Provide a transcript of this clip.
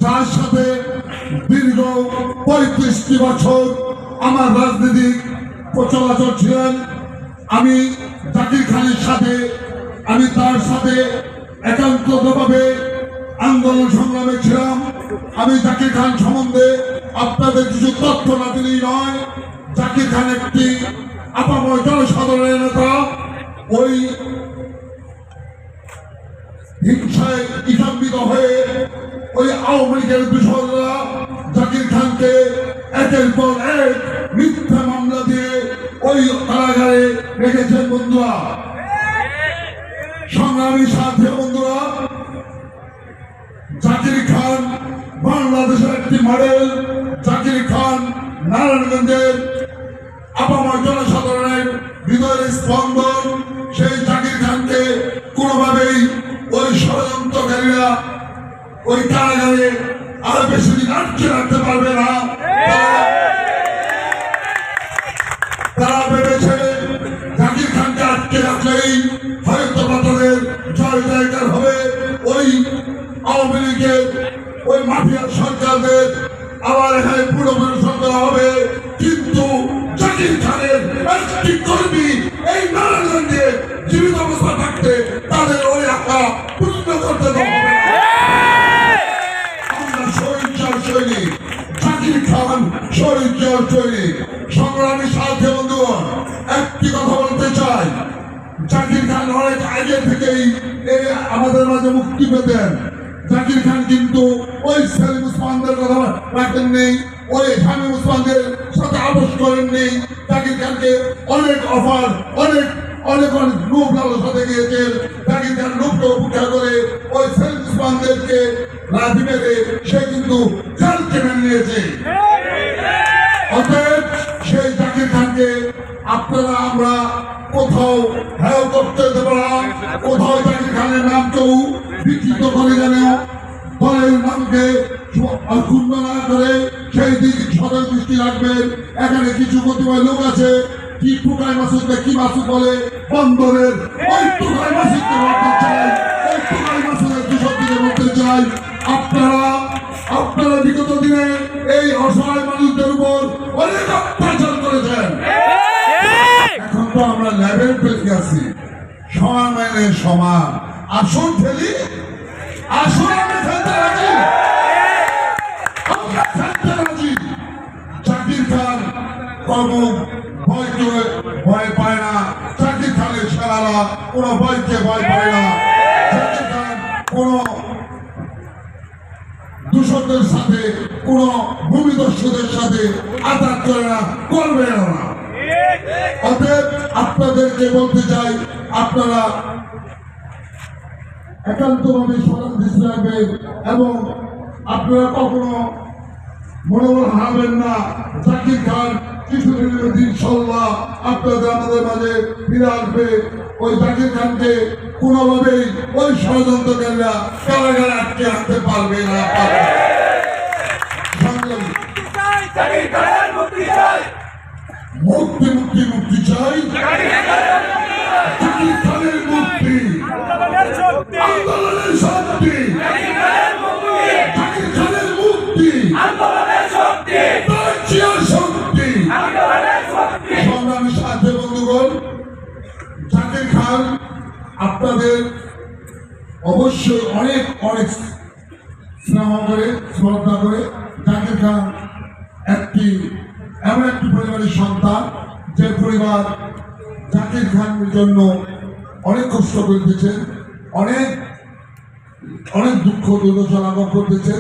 যার সাথে দীর্ঘ ৩৫টি বছর আমার রাজনৈতিক চলাচল ছিলেন। আমি জাকির খানের সাথে তার সাথে একান্তভাবে আন্দোলন সংগ্রামে ছিলাম। আমি জাকির খান সম্বন্ধে আপনাদের কিছু তথ্য না দিলেই নয়। জাকির খান একটি আপামর জনসাধারণের নেতা। ওই হিংসায় ইসাম্বিত হয়ে ওই আওয়ামী লীগের দূষণরা জাকির খানকে একের পর এক মিথ্যা মামলা দিয়ে ওই কারাগারে রেখেছেন। বন্ধুরা, সংগ্রামী সাথে বন্ধুরা, জাকির খান বাংলাদেশের একটি মডেল। জাকির খান নারায়ণগঞ্জের আপামর জনসাধারণের হৃদয়ের স্পন্দন। সেই জাকির খানকে কোনোভাবেই ওই ষড়যন্ত্রকারীরা ওই কারাগারে আর বেশি দিন আটকে রাখতে পারবে না। তারা ভেবেছে জাকির খানকে আটকে রাখলেই হয়তো তাদের জয় জয়কার হবে, ওই আওয়ামী লীগের ওই মাফিয়া সরকারদের আবার এখানে পুরোপুরি সরকার হবে। কিন্তু জাকির খানের একটি কর্মী এই নারায়ণগঞ্জে জীবিত অবস্থা থাকতে তাদের ওই আশা পূর্ণ করতে হবে। আমরা শহীদ সৈনিক, জাকির খান শহীদ সৈনিক। সংগ্রামী সাথে বন্ধুগণ, একটি কথা বলতে চাই। জাকির খান অনেক আগে থেকেই আমাদের মাঝে মুক্তি পেতেন। জাকির খান কিন্তু ওই সেলিম ওসমানদের কথা রাখেন নেই, ওই শামীম ওসমানদের সাথে আপোষ করেন নেই। জাকির খানকে অনেক অফার, অনেক অনেক অনেক লোভ লালসাতে গিয়েছেন। জাকির খান লোককে উপেক্ষা করে ওই সেলিম ওসমানদেরকে লাথি মেরে সে কিন্তু জেলকে মেনে নিয়েছে। অতএব সেই জাকির খানকে আপনারা আমরা কোথাও হেয় করতে দেব না। কোথাও জাকির খানের নাম কেউ বিকৃত করে যেন দলের নামকে ক্ষুণ্ণ না করে সেই দিক সদয় দৃষ্টি রাখবেন। এখানে কিছু কতিপয় লোক আছে কি টুকাই মাসুদকে কি মাসুদ বলে বন্দরের ওই টুকাই মাসুদকে বলতে চাই, ওই টুকাই মাসুদের দুঃসবকে বলতে চাই। আপনারা বিগত দিনে এই অসহায় মানুষদের উপর অনেক অত্যাচার করেছেন। এখন তো আমরা লেভেল পেয়ে গেছি, সমান মানে সমান। আসুন ঠেলি, আসুন আমরা খেলতে রাজি, আমরা খেলতে রাজি। জাকির খান কোনো ভয় পায় না। জাকির খানের সেনারা কোনো ভয়কে ভয় পায় না। জাকির খান কোনো দূষণদের সাথে, কোন ভূমিদস্যুদের সাথে আঘাত করে না, করবে না। অতএব আপনাদেরকে বলতে চাই, আপনারা একান্তভাবে সতর্ক দৃষ্টি রাখবেন এবং আপনারা কখনো মনোবল হারাবেন না। জাকির খান কিছুদিনের ইনশাআল্লাহ আপনাদের আমাদের মাঝে ফিরে আসবে। ওই জাকির খানকে কোনোভাবেই ওই ষড়যন্ত্রকারীরা কারাগারে আটকে রাখতে পারবে না। মুক্তি মুক্তি মুক্তি চাই, জাকির খানের মুক্তি, আন্দোলনের শক্তি, জাকির খানের মুক্তি, শক্তি। সংগ্রামের সাথে বন্ধুগণ, জাকির খান আপনাদের অবশ্যই অনেক অনেক স্নেহ করে শ্রদ্ধা করে। জাকির খান এমন একটি পরিবারের সন্তান যে পরিবার জাকির খানের জন্য অনেক কষ্ট করতেছেন, অনেক অনেক দুঃখ দুর্দশা লাঘব করতেছেন।